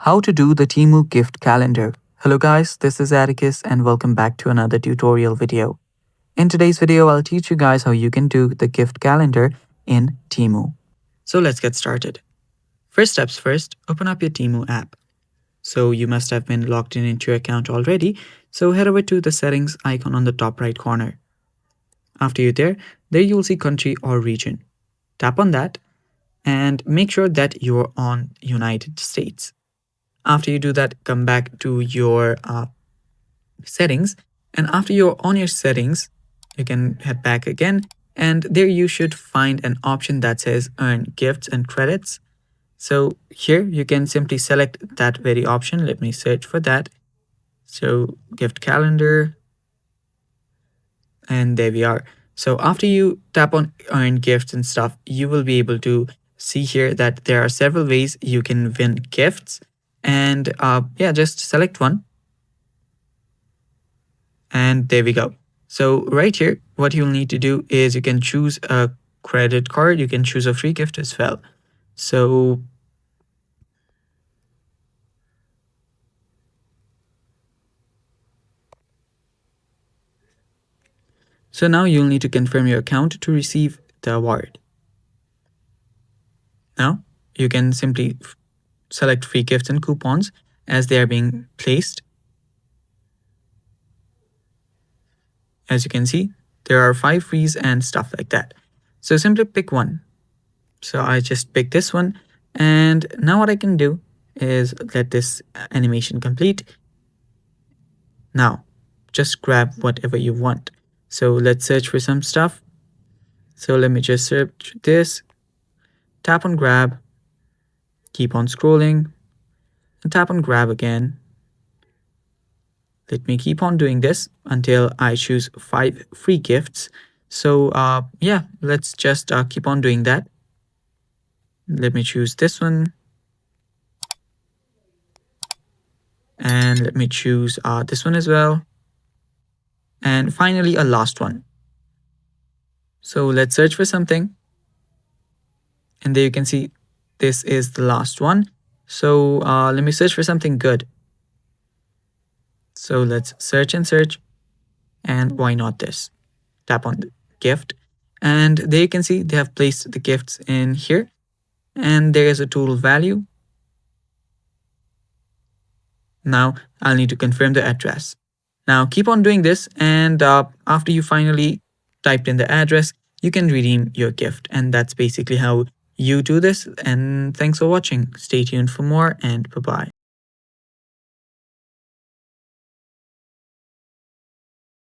How to do the TEMU Gift Calendar. Hello guys, this is Atticus and welcome back to another tutorial video. In today's video, I'll teach you guys how you can do the gift calendar in TEMU. So let's get started. First steps first, open up your TEMU app. So you must have been logged in into your account already, so head over to the settings icon on the top right corner. After you're there you'll see country or region. Tap on that and make sure that you're on United States. After you do that, come back to your settings, and after you're on your settings, you can head back again, and there you should find an option that says earn gifts and credits. So here you can simply select that very option. Let me search for that. So gift calendar, and there we are. So after you tap on earn gifts and stuff, you will be able to see here that there are several ways you can win gifts. And just select one, and there we go. So right here, what you'll need to do is you can choose a credit card, you can choose a free gift as well. So now you'll need to confirm your account to receive the award. Now you can simply select free gifts and coupons as they are being placed. As you can see, there are 5 frees and stuff like that. So simply pick one. So I just picked this one, and now what I can do is let this animation complete. Now just grab whatever you want. So let's search for some stuff. So let me just search this, tap on grab, keep on scrolling, and tap on grab again. Let me keep on doing this until I choose 5 free gifts. So let's just keep on doing that. Let me choose this one. And let me choose this one as well. And finally, a last one. So let's search for something. And there you can see this is the last one. So let me search for something good. So let's search and search. And why not this? Tap on the gift. And there you can see they have placed the gifts in here. And there is a total value. Now I'll need to confirm the address. Now keep on doing this, and after you finally typed in the address, you can redeem your gift. And that's basically how you do this. And thanks for watching. Stay tuned for more, and bye-bye.